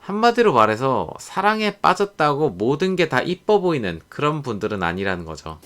한마디로 말해서 사랑에 빠졌다고 모든 게 다 이뻐 보이는 그런 분들은 아니라는 거죠.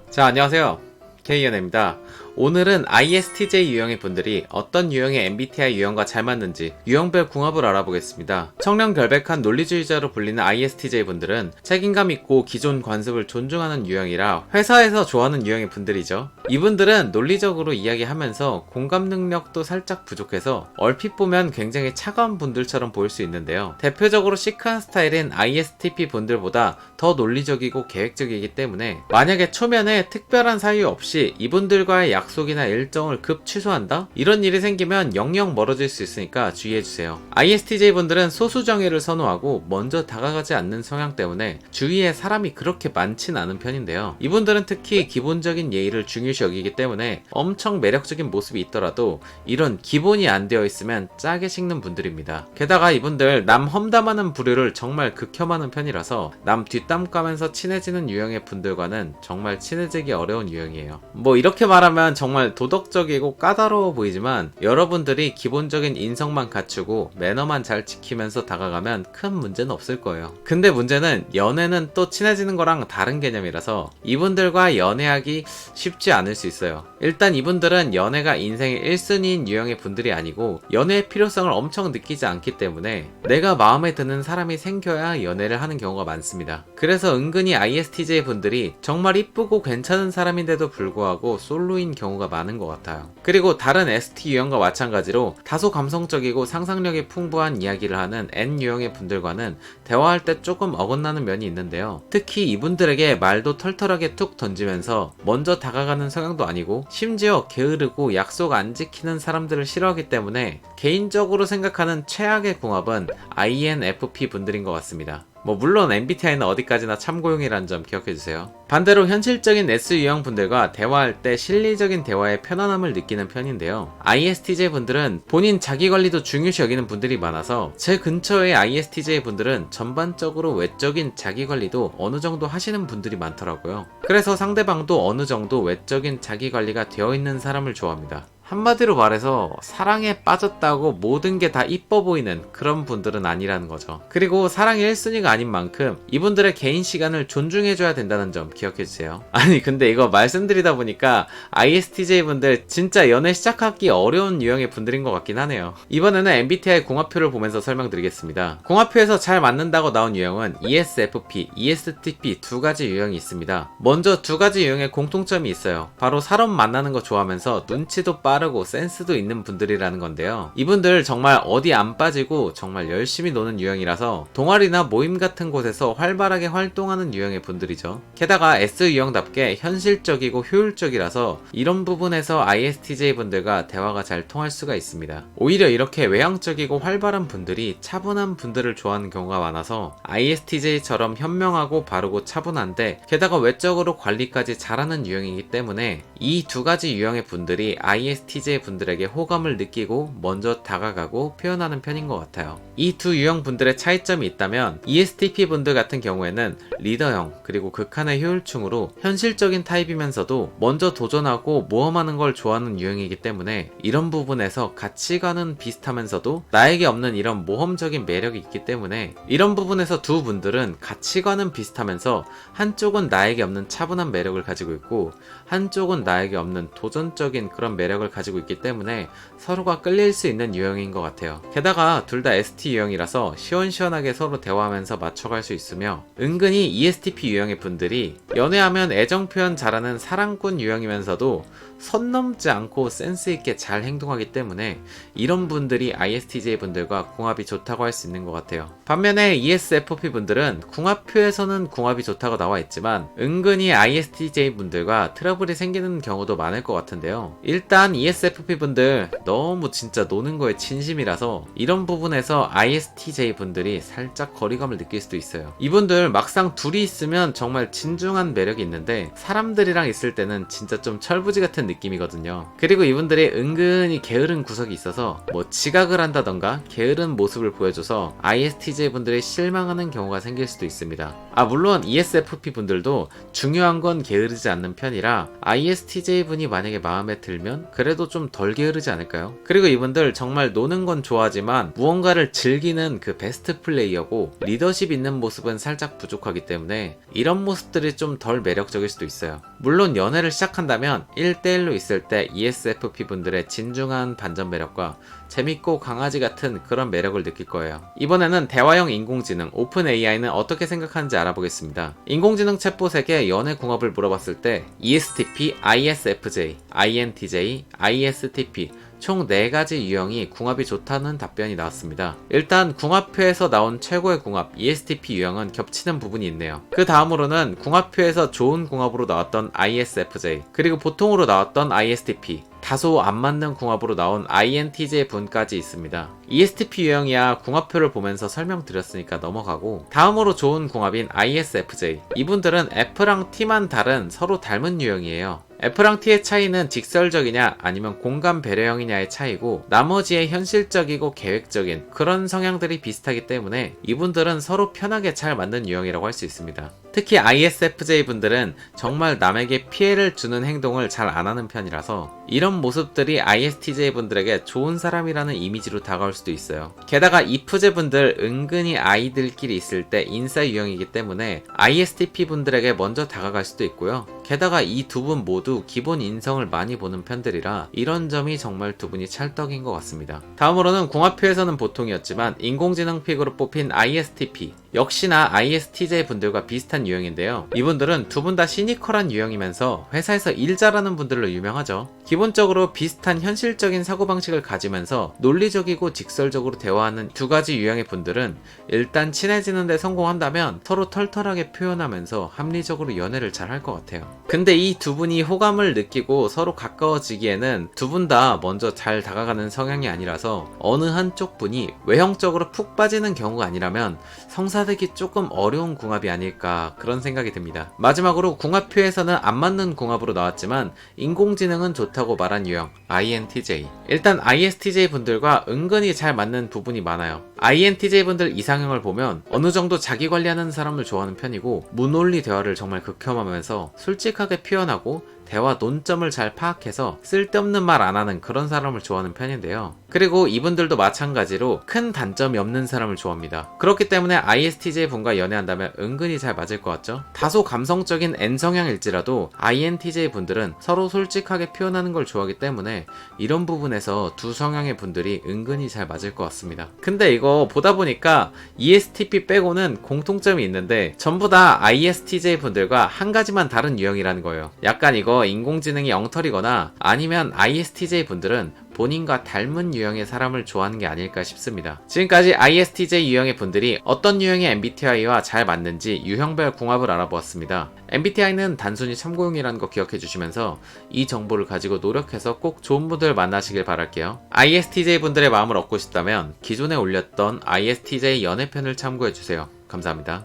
자, 안녕하세요. K연애입니다. 오늘은 ISTJ 유형의 분들이 어떤 유형의 MBTI 유형과 잘 맞는지 유형별 궁합을 알아보겠습니다. 청렴결백한 논리주의자로 불리는 ISTJ 분들은 책임감 있고 기존 관습을 존중하는 유형이라 회사에서 좋아하는 유형의 분들이죠. 이분들은 논리적으로 이야기하면서 공감 능력도 살짝 부족해서 얼핏 보면 굉장히 차가운 분들처럼 보일 수 있는데요. 대표적으로 시크한 스타일인 ISTP 분들보다 더 논리적이고 계획적이기 때문에 만약에 초면에 특별한 사유 없이 이분들과의 약속이나 일정을 급 취소한다? 이런 일이 생기면 영영 멀어질 수 있으니까 주의해주세요. ISTJ 분들은 소수정예를 선호하고 먼저 다가가지 않는 성향 때문에 주위에 사람이 그렇게 많진 않은 편인데요. 이분들은 특히 기본적인 예의를 중요시 여기기 때문에 엄청 매력적인 모습이 있더라도 이런 기본이 안 되어 있으면 짜게 식는 분들입니다. 게다가 이분들 남 험담하는 부류를 정말 극혐하는 편이라서 남 뒷담 까면서 친해지는 유형의 분들과는 정말 친해지기 어려운 유형이에요. 뭐 이렇게 말하면 정말 도덕적이고 까다로워 보이지만 여러분들이 기본적인 인성만 갖추고 매너만 잘 지키면서 다가가면 큰 문제는 없을 거예요. 근데 문제는 연애는 또 친해지는 거랑 다른 개념이라서 이분들과 연애하기 쉽지 않을 수 있어요. 일단 이분들은 연애가 인생의 1순위인 유형의 분들이 아니고 연애의 필요성을 엄청 느끼지 않기 때문에 내가 마음에 드는 사람이 생겨야 연애를 하는 경우가 많습니다. 그래서 은근히 ISTJ 분들이 정말 이쁘고 괜찮은 사람인데도 불구하고 솔로인 경우가 많은 것 같아요. 그리고 다른 ST 유형과 마찬가지로 다소 감성적이고 상상력이 풍부한 이야기를 하는 N 유형의 분들과는 대화할 때 조금 어긋나는 면이 있는데요. 특히 이분들에게 말도 털털하게 툭 던지면서 먼저 다가가는 성향도 아니고 심지어 게으르고 약속 안 지키는 사람들을 싫어하기 때문에 개인적으로 생각하는 최악의 궁합은 INFP 분들인 것 같습니다. 물론 MBTI는 어디까지나 참고용이라는 점 기억해주세요. 반대로 현실적인 S 유형 분들과 대화할 때 실리적인 대화에 편안함을 느끼는 편인데요. ISTJ 분들은 본인 자기관리도 중요시 여기는 분들이 많아서 제 근처의 ISTJ 분들은 전반적으로 외적인 자기관리도 어느 정도 하시는 분들이 많더라고요. 그래서 상대방도 어느 정도 외적인 자기관리가 되어 있는 사람을 좋아합니다. 한마디로 말해서 사랑에 빠졌다고 모든 게 다 이뻐 보이는 그런 분들은 아니라는 거죠. 그리고 사랑이 1순위가 아닌 만큼 이분들의 개인 시간을 존중해줘야 된다는 점 기억해주세요. 아니 근데 이거 말씀드리다 보니까 ISTJ 분들 진짜 연애 시작하기 어려운 유형의 분들인 것 같긴 하네요. 이번에는 MBTI 궁합표를 보면서 설명드리겠습니다. 궁합표에서 잘 맞는다고 나온 유형은 ESFP, ESTP 두 가지 유형이 있습니다. 먼저 두 가지 유형의 공통점이 있어요. 바로 사람 만나는 거 좋아하면서 눈치도 빠르고 센스도 있는 분들이라는 건데요. 이분들 정말 어디 안 빠지고 정말 열심히 노는 유형이라서 동아리나 모임 같은 곳에서 활발하게 활동하는 유형의 분들이죠. 게다가 S 유형답게 현실적이고 효율적이라서 이런 부분에서 ISTJ 분들과 대화가 잘 통할 수가 있습니다. 오히려 이렇게 외향적이고 활발한 분들이 차분한 분들을 좋아하는 경우가 많아서 ISTJ처럼 현명하고 바르고 차분한데 게다가 외적으로 관리까지 잘하는 유형이기 때문에 이 두 가지 유형의 분들이 ISTJ 분들에게 호감을 느끼고 먼저 다가가고 표현하는 편인 것 같아요. 이 두 유형 분들의 차이점이 있다면 ESTP 분들 같은 경우에는 리더형 그리고 극한의 효율충으로 현실적인 타입이면서도 먼저 도전하고 모험하는 걸 좋아하는 유형이기 때문에 이런 부분에서 가치관은 비슷하면서도 나에게 없는 이런 모험적인 매력이 있기 때문에 이런 부분에서 두 분들은 가치관은 비슷하면서 한쪽은 나에게 없는 차분한 매력을 가지고 있고 한쪽은 나에게 없는 도전적인 그런 매력을 가지고 있기 때문에 서로가 끌릴 수 있는 유형인 것 같아요. 게다가 둘 다 ST 유형이라서 시원시원하게 서로 대화하면서 맞춰갈 수 있으며 은근히 ESTP 유형의 분들이 연애하면 애정 표현 잘하는 사랑꾼 유형이면서도 선 넘지 않고 센스 있게 잘 행동하기 때문에 이런 분들이 ISTJ 분들과 궁합이 좋다고 할 수 있는 것 같아요. 반면에 ESFP 분들은 궁합표에서는 궁합이 좋다고 나와 있지만 은근히 ISTJ 분들과 트러블이 생기는 경우도 많을 것 같은데요. 일단 ESFP 분들 너무 진짜 노는 거에 진심이라서 이런 부분에서 ISTJ 분들이 살짝 거리감을 느낄 수도 있어요. 이분들 막상 둘이 있으면 정말 진중한 매력이 있는데 사람들이랑 있을 때는 진짜 좀 철부지 같은 느낌이거든요. 그리고 이분들이 은근히 게으른 구석이 있어서 뭐 지각을 한다던가 게으른 모습을 보여줘서 ISTJ 분들이 실망하는 경우가 생길 수도 있습니다. 물론 ESFP 분들도 중요한 건 게으르지 않는 편이라 ISTJ 분이 만약에 마음에 들면 그래도 좀 덜 게으르지 않을까요? 그리고 이분들 정말 노는 건 좋아하지만 무언가를 즐기는 그 베스트 플레이어고 리더십 있는 모습은 살짝 부족하기 때문에 이런 모습들이 좀 덜 매력적일 수도 있어요. 물론 연애를 시작한다면 1대1로 있을 때 ESFP 분들의 진중한 반전 매력과 재밌고 강아지 같은 그런 매력을 느낄 거예요. 이번에는 대화형 인공지능 오픈 AI는 어떻게 생각하는지 알아보겠습니다. 인공지능 챗봇에게 연애 궁합을 물어봤을 때 ESTP, ISFJ, INTJ, ISTP 총 4가지 유형이 궁합이 좋다는 답변이 나왔습니다. 일단 궁합표에서 나온 최고의 궁합 ESTP 유형은 겹치는 부분이 있네요. 그 다음으로는 궁합표에서 좋은 궁합으로 나왔던 ISFJ, 그리고 보통으로 나왔던 ISTP, 다소 안 맞는 궁합으로 나온 INTJ 분까지 있습니다. ESTP 유형이야 궁합표를 보면서 설명드렸으니까 넘어가고, 다음으로 좋은 궁합인 ISFJ, 이분들은 F랑 T만 다른 서로 닮은 유형이에요. F랑 T의 차이는 직설적이냐 아니면 공감 배려형이냐의 차이고, 나머지의 현실적이고 계획적인 그런 성향들이 비슷하기 때문에 이분들은 서로 편하게 잘 맞는 유형이라고 할 수 있습니다. 특히 ISFJ 분들은 정말 남에게 피해를 주는 행동을 잘 안 하는 편이라서 이런 모습들이 ISTJ 분들에게 좋은 사람이라는 이미지로 다가올 수도 있어요. 게다가 IFJ 분들 은근히 아이들끼리 있을 때 인싸 유형이기 때문에 ISTP 분들에게 먼저 다가갈 수도 있고요. 게다가 이 두 분 모두 기본 인성을 많이 보는 편들이라 이런 점이 정말 두 분이 찰떡인 것 같습니다. 다음으로는 궁합표에서는 보통이었지만 인공지능 픽으로 뽑힌 ISTP, 역시나 ISTJ 분들과 비슷한 유형인데요. 이분들은 두 분 다 시니컬한 유형이면서 회사에서 일 잘하는 분들로 유명하죠. 기본적으로 비슷한 현실적인 사고방식을 가지면서 논리적이고 직설적으로 대화하는 두 가지 유형의 분들은 일단 친해지는 데 성공한다면 서로 털털하게 표현하면서 합리적으로 연애를 잘 할 것 같아요. 근데 이 두 분이 호감을 느끼고 서로 가까워지기에는 두 분 다 먼저 잘 다가가는 성향이 아니라서 어느 한쪽 분이 외형적으로 푹 빠지는 경우가 아니라면 성사되기 조금 어려운 궁합이 아닐까 그런 생각이 듭니다. 마지막으로 궁합표에서는 안 맞는 궁합으로 나왔지만 인공지능은 좋다고 말한 유형 INTJ. 일단 ISTJ 분들과 은근히 잘 맞는 부분이 많아요. INTJ 분들 이상형을 보면 어느 정도 자기 관리하는 사람을 좋아하는 편이고, 무논리 대화를 정말 극혐하면서 솔직하게 표현하고 대화 논점을 잘 파악해서 쓸데없는 말 안 하는 그런 사람을 좋아하는 편인데요. 그리고 이분들도 마찬가지로 큰 단점이 없는 사람을 좋아합니다. 그렇기 때문에 ISTJ 분과 연애한다면 은근히 잘 맞을 것 같죠? 다소 감성적인 N성향일지라도 INTJ 분들은 서로 솔직하게 표현하는 걸 좋아하기 때문에 이런 부분에서 두 성향의 분들이 은근히 잘 맞을 것 같습니다. 근데 이거 보다 보니까 ESTP 빼고는 공통점이 있는데 전부 다 ISTJ 분들과 한 가지만 다른 유형이라는 거예요. 약간 이거 인공지능이 엉터리거나 아니면 ISTJ 분들은 본인과 닮은 유형의 사람을 좋아하는 게 아닐까 싶습니다. 지금까지 ISTJ 유형의 분들이 어떤 유형의 MBTI와 잘 맞는지 유형별 궁합을 알아보았습니다. MBTI는 단순히 참고용이라는 거 기억해 주시면서 이 정보를 가지고 노력해서 꼭 좋은 분들 만나시길 바랄게요. ISTJ 분들의 마음을 얻고 싶다면 기존에 올렸던 ISTJ 연애편을 참고해 주세요. 감사합니다.